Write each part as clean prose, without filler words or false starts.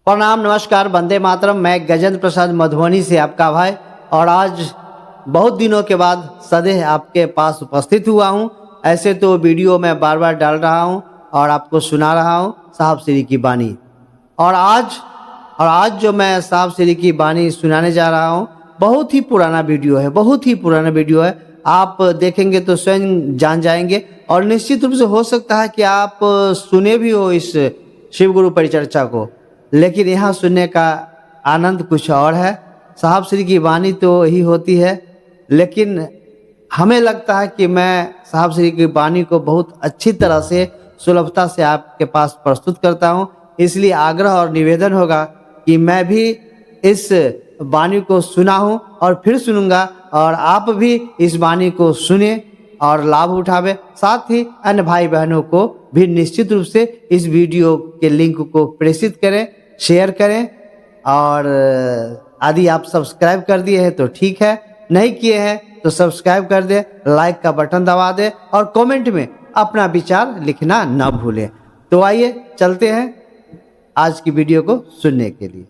प्रणाम, नमस्कार, वंदे मातरम। मैं गजेंद्र प्रसाद मधुबनी से आपका भाई, और आज बहुत दिनों के बाद सदैह आपके पास उपस्थित हुआ हूं। ऐसे तो वीडियो मैं बार बार डाल रहा हूं और आपको सुना रहा हूं साहब श्री की बानी। और आज जो मैं साहब श्री की बानी सुनाने जा रहा हूं, बहुत ही पुराना वीडियो है, बहुत ही पुराना वीडियो है। आप देखेंगे तो स्वयं जान जाएंगे, और निश्चित रूप से हो सकता है कि आप सुने भी हो इस शिव गुरु परिचर्चा को, लेकिन यहाँ सुनने का आनंद कुछ और है। साहब श्री की वाणी तो ही होती है, लेकिन हमें लगता है कि मैं साहब श्री की वाणी को बहुत अच्छी तरह से सुलभता से आपके पास प्रस्तुत करता हूँ। इसलिए आग्रह और निवेदन होगा कि मैं भी इस वाणी को सुना हूँ और फिर सुनूंगा, और आप भी इस वाणी को सुने और लाभ उठावे। साथ ही अन्य भाई बहनों को भी निश्चित रूप से इस वीडियो के लिंक को प्रेषित करें, शेयर करें। और यदि आप सब्सक्राइब कर दिए हैं तो ठीक है, नहीं किए हैं तो सब्सक्राइब कर दे, लाइक का बटन दबा दे, और कमेंट में अपना विचार लिखना न भूलें। तो आइए चलते हैं आज की वीडियो को सुनने के लिए।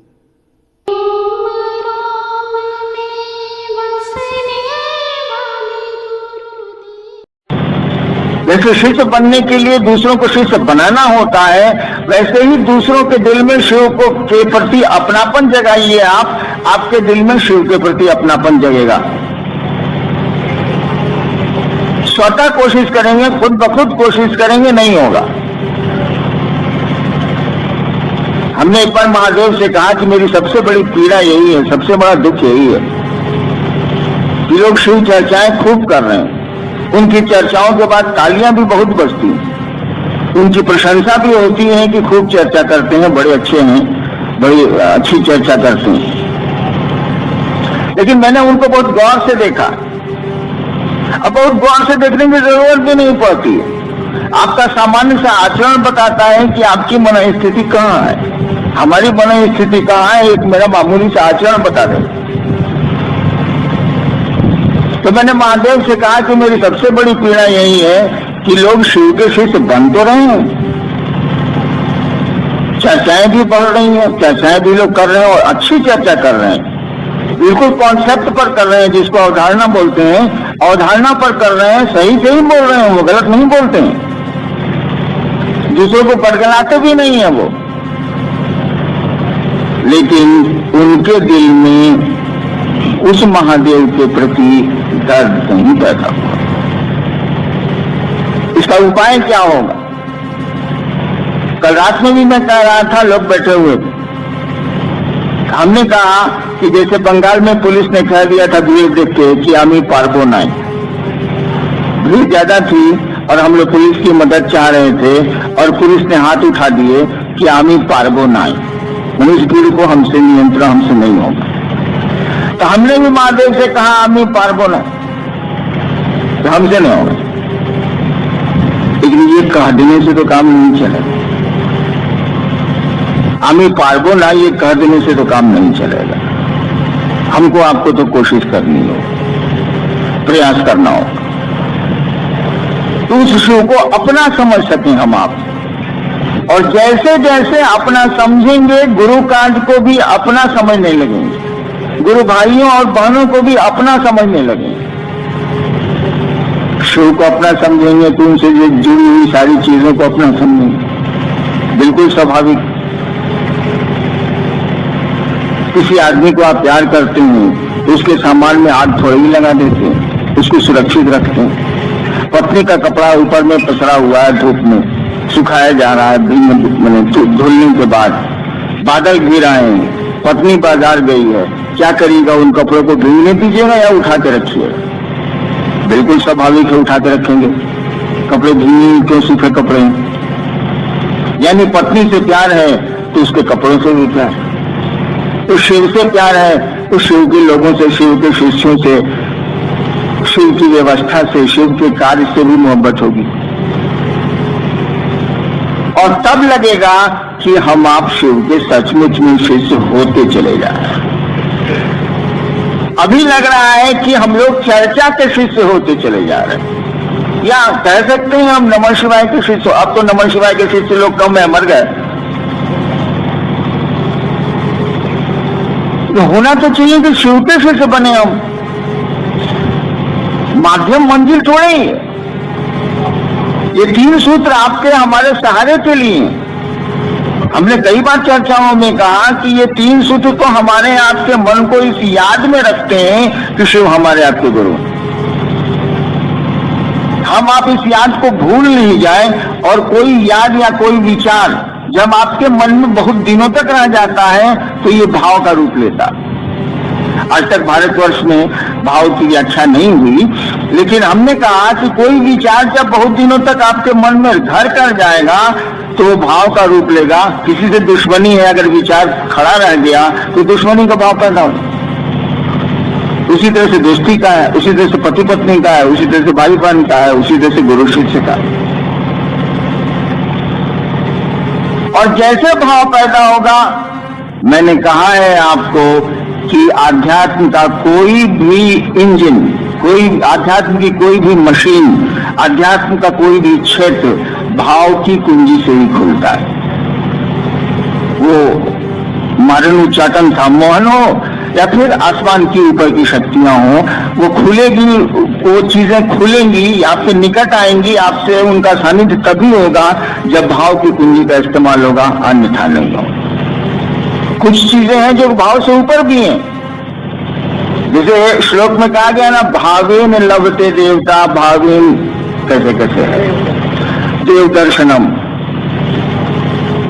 जैसे शिष्य बनने के लिए दूसरों को शिष्य बनाना होता है, वैसे ही दूसरों के दिल में शिव को के प्रति अपनापन जगाइए। आपके दिल में शिव के प्रति अपनापन जगेगा। स्वतः कोशिश करेंगे, खुद ब खुद कोशिश करेंगे, नहीं होगा। हमने एक बार महादेव से कहा कि मेरी सबसे बड़ी पीड़ा यही है, सबसे बड़ा दुख यही है कि लोग शिव चर्चाएं खूब कर रहे हैं, उनकी चर्चाओं के बाद तालियां भी बहुत बजती हैं, उनकी प्रशंसा भी होती है कि खूब चर्चा करते हैं, बड़े अच्छे हैं, बड़ी अच्छी चर्चा करते हैं। लेकिन मैंने उनको बहुत गौर से देखा। अब बहुत गौर से देखने की जरूरत भी नहीं पड़ती है। आपका सामान्य सा आचरण बताता है कि आपकी मनोस्थिति कहाँ है। हमारी मनोस्थिति कहाँ है, एक मेरा मामूली सा आचरण बता दे। तो मैंने महादेव से कहा कि मेरी सबसे बड़ी पीड़ा यही है कि लोग शिव के शिष्य बन तो रहे हैं, चर्चाएं भी बढ़ रही हैं, चर्चाएं भी लोग कर रहे हैं और अच्छी चर्चा कर रहे हैं, बिल्कुल कॉन्सेप्ट पर कर रहे हैं, जिसको अवधारणा बोलते हैं, अवधारणा पर कर रहे हैं, सही से ही बोल रहे हैं, वो गलत नहीं बोलते हैं, दूसरों को पटगलाते भी नहीं है वो। लेकिन उनके दिल में उस महादेव के प्रति दर्द नहीं पैदा हुआ। इसका उपाय क्या होगा? कल रात में भी मैं कह रहा था, लोग बैठे हुए थे, हमने कहा कि जैसे बंगाल में पुलिस ने कह दिया था भीड़ देख के कि आमी पारबो नाई, भीड़ ज्यादा थी और हम लोग पुलिस की मदद चाह रहे थे और पुलिस ने हाथ उठा दिए कि आमी पारबो नाई, इस भीड़ को हमसे नियंत्रण हमसे नहीं होगा। तो हमने भी महादेव से कहा आमी पारबो नाई, तो हमसे नहीं होगा। लेकिन ये कह देने से तो काम नहीं चलेगा। आमी पारबो ना, ये कह देने से तो काम नहीं चलेगा। हमको आपको तो कोशिश करनी होगी, प्रयास करना होगा, तो उस शिव को अपना समझ सकें हम आप। और जैसे जैसे अपना समझेंगे, गुरु कांड को भी अपना समझने लगेंगे, गुरु भाइयों और बहनों को भी अपना समझने लगेंगे। शिव को अपना समझेंगे तो उनसे जुड़ी हुई सारी चीजों को अपना समझेंगे, बिल्कुल स्वाभाविक। किसी आदमी को आप प्यार करते हैं, उसके सामान में आग थोड़ी ही लगा देते हैं, उसको सुरक्षित रखते हैं। पत्नी का कपड़ा ऊपर में पसरा हुआ है, धूप में सुखाया जा रहा है, धुलने के बाद बादल घिर आए हैं, पत्नी बाजार गई है, क्या करिएगा? उन कपड़ों को भीगने दीजिएगा या उठा के रखिएगा? बिल्कुल स्वाभाविक है, उठा के रखेंगे। कपड़े भीगे क्यों? सूखे कपड़े। यानी पत्नी से प्यार है तो उसके कपड़ों से भी प्यार, तो शिव से प्यार है तो शिव के लोगों से, शिव के शिष्यों से, शिव की व्यवस्था से, शिव के कार्य से भी मोहब्बत होगी। और तब लगेगा कि हम आप शिव के सचमुच में शिष्य होते चले जा रहे हैं। अभी लग रहा है कि हम लोग चर्चा के शिष्य होते चले जा रहे हैं, या कह सकते हैं हम नमः शिवाय के शिष्य। अब तो नमः शिवाय के शिष्य लोग कम है, मर गए। तो होना तो चाहिए कि शिव के से बने हम, माध्यम मंजिल थोड़े ही है। ये 3 सूत्र आपके हमारे सहारे के लिए हैं। हमने कई बार चर्चाओं में कहा कि ये 3 सूत्र तो हमारे आपके मन को इस याद में रखते हैं कि शिव हमारे आपके गुरु हैं। हम आप इस याद को भूल नहीं जाए, और कोई याद या कोई विचार जब आपके मन में बहुत दिनों तक रह जाता है तो ये भाव का रूप लेता है। आज तक भारतवर्ष में भाव की व्याख्या नहीं हुई, लेकिन हमने कहा कि कोई विचार जब बहुत दिनों तक आपके मन में घर कर जाएगा तो वो भाव का रूप लेगा। किसी से दुश्मनी है, अगर विचार खड़ा रह गया तो दुश्मनी का भाव पैदा होगा। उसी तरह से दोस्ती का है, उसी तरह से पति पत्नी का है, उसी तरह से भाई बहन का है, उसी तरह से गुरु शिष्य का है। और जैसे भाव पैदा होगा, मैंने कहा है आपको कि आध्यात्म का कोई भी इंजन, कोई आध्यात्म की कोई भी मशीन, आध्यात्म का कोई भी क्षेत्र भाव की कुंजी से ही खुलता है। वो मारण उच्चाटन था मोहन हो या फिर आसमान की ऊपर की शक्तियां हो, वो खुलेगी, वो चीजें खुलेंगी, आपके निकट आएंगी, आपसे उनका सानिध्य तभी होगा जब भाव की कुंजी का इस्तेमाल होगा, अन्यथा नहीं होगा। कुछ चीजें हैं जो भाव से ऊपर भी हैं, जैसे श्लोक में कहा गया ना, भावेन लभते देवता, भावेन कैसे कैसे है, देव दर्शनम।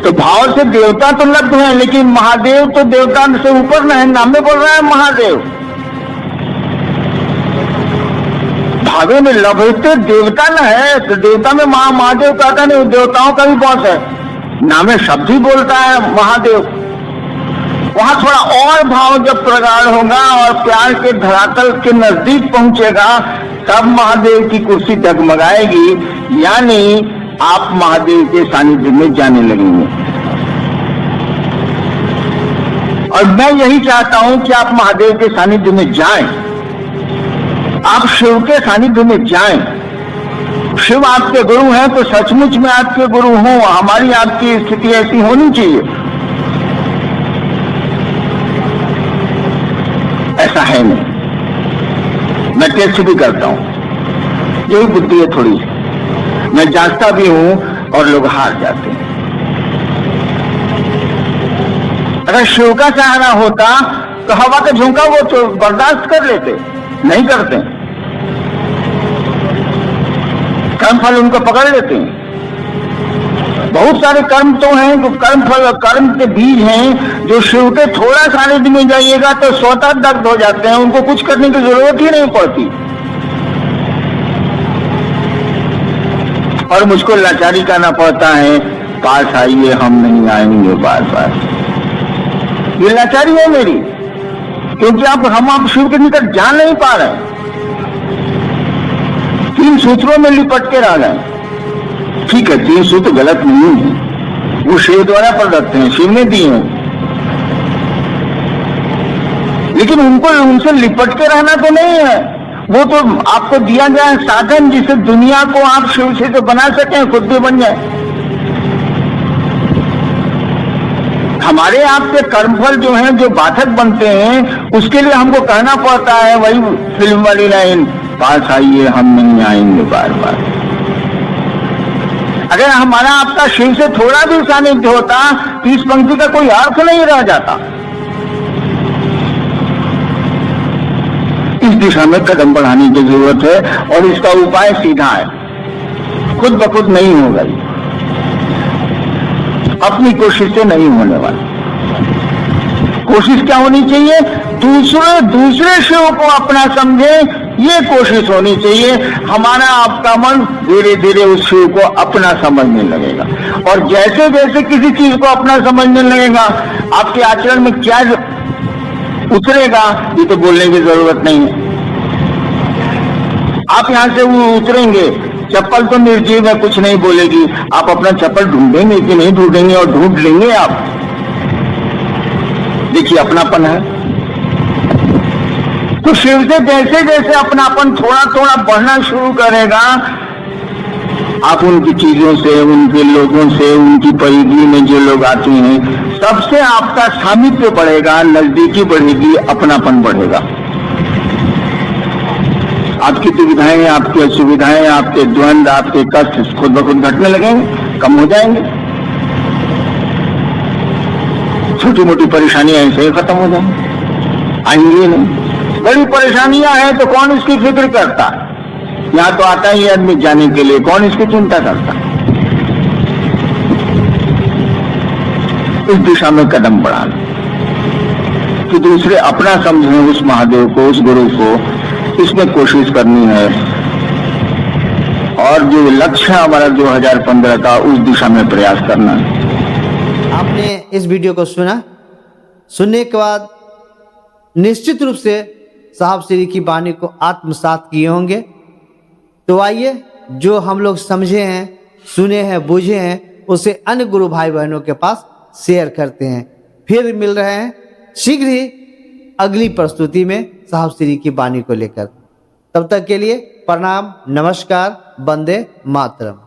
तो भाव से देवता तो लब्ध है, लेकिन महादेव तो देवता से ऊपर न है, नाम में बोल रहा है महादेव। भावे में लभते देवता न है, तो देवता में महादेव कहता नहीं, देवताओं का भी बॉस है, नाम में शब्द ही बोलता है महादेव। वहां थोड़ा और भाव जब प्रगाढ़ होगा और प्यार के धरातल के नजदीक पहुंचेगा, तब महादेव की कुर्सी डगमगाएगी, यानी आप महादेव के सानिध्य में जाने लगेंगे। और मैं यही चाहता हूं कि आप महादेव के सानिध्य में जाएं, आप शिव के सानिध्य में जाएं। शिव आपके गुरु हैं तो सचमुच में आपके गुरु हों, हमारी आपकी स्थिति ऐसी होनी चाहिए। ऐसा है नहीं, मैं टेस्ट भी करता हूं, यही बुद्धि है थोड़ी सी, मैं जांचता भी हूं और लोग हार जाते हैं। अगर शिव का सहारा होता तो हवा का झोंका वो तो बर्दाश्त कर लेते, नहीं करते, कर्म फल उनको पकड़ लेते हैं। बहुत सारे कर्म तो हैं जो कर्म फल, कर्म के बीज हैं जो शिव के थोड़ा सानिध्य में जाइएगा तो स्वतः दग्ध हो जाते हैं, उनको कुछ करने की जरूरत ही नहीं पड़ती। और मुझको लाचारी करना पड़ता है, पास आइए हम नहीं आएंगे बार बार। ये लाचारी है मेरी, क्योंकि हम आप शिव के निकट जा नहीं पा रहे, 3 सूत्रों में लिपट के रह गए। ठीक है, 3 सूत्र गलत नहीं है, वो शिव द्वारा प्रदत्त हैं, शिव ने दिए हैं, लेकिन उनको उनसे लिपट के रहना तो नहीं है। वो तो आपको दिया गया है साधन, जिससे दुनिया को आप शिव से तो बना सकें, खुद भी बन जाए। हमारे आपके कर्मफल जो हैं, जो बाधक बनते हैं, उसके लिए हमको कहना पड़ता है वही फिल्म वाली लाइन, पास आइए हम नहीं आएंगे बार बार। अगर हमारा आपका शिव से थोड़ा भी सानिध्य होता तो इस पंक्ति का कोई अर्थ नहीं रह जाता। इस दिशा में कदम बढ़ाने की जरूरत है, और इसका उपाय सीधा है, खुद ब खुद नहीं होगा, अपनी कोशिश से नहीं होने वाला। कोशिश क्या होनी चाहिए? दूसरे शिव को अपना समझे, ये कोशिश होनी चाहिए। हमारा आपका मन धीरे धीरे उस शिव को अपना समझने लगेगा, और जैसे जैसे किसी चीज को अपना समझने लगेगा, आपके आचरण में क्या उतरेगा ये तो बोलने की जरूरत नहीं है। आप यहां से वो उतरेंगे, चप्पल तो निर्जीव है, कुछ नहीं बोलेगी, आप अपना चप्पल ढूंढेंगे कि नहीं ढूंढेंगे, और ढूंढ लेंगे आप। देखिए अपनापन है। तो शिव से जैसे जैसे अपनापन थोड़ा थोड़ा बढ़ना शुरू करेगा, आप उनकी चीजों से, उनके लोगों से, उनकी परिधि में जो लोग आते हैं, सबसे आपका सामिप्य बढ़ेगा, नजदीकी बढ़ेगी, अपनापन बढ़ेगा। आपकी दुविधाएं, आपकी असुविधाएं, आपके द्वंद, आपके कष्ट खुद ब खुद घटने लगेंगे, कम हो जाएंगे। छोटी मोटी परेशानियां ऐसे ही खत्म हो जाएंगी, आएंगी नहीं। बड़ी परेशानियां हैं तो कौन इसकी फिक्र करता? यहां तो आता ही आदमी जाने के लिए, कौन इसकी चिंता करता? इस दिशा में कदम बढ़ाना कि दूसरे अपना समझें उस महादेव को, उस गुरु को, इसमें कोशिश करनी है। और जो लक्ष्य है हमारा 2015 का, उस दिशा में प्रयास करना है। आपने इस वीडियो को सुना, सुनने के बाद निश्चित रूप से साहब श्री की वाणी को आत्मसात किए होंगे। तो आइए, जो हम लोग समझे हैं, सुने हैं, बूझे हैं, उसे अन्य गुरु भाई बहनों के पास शेयर करते हैं। फिर मिल रहे हैं शीघ्र ही अगली प्रस्तुति में साहब श्री की वाणी को लेकर। तब तक के लिए प्रणाम, नमस्कार, वंदे मातरम।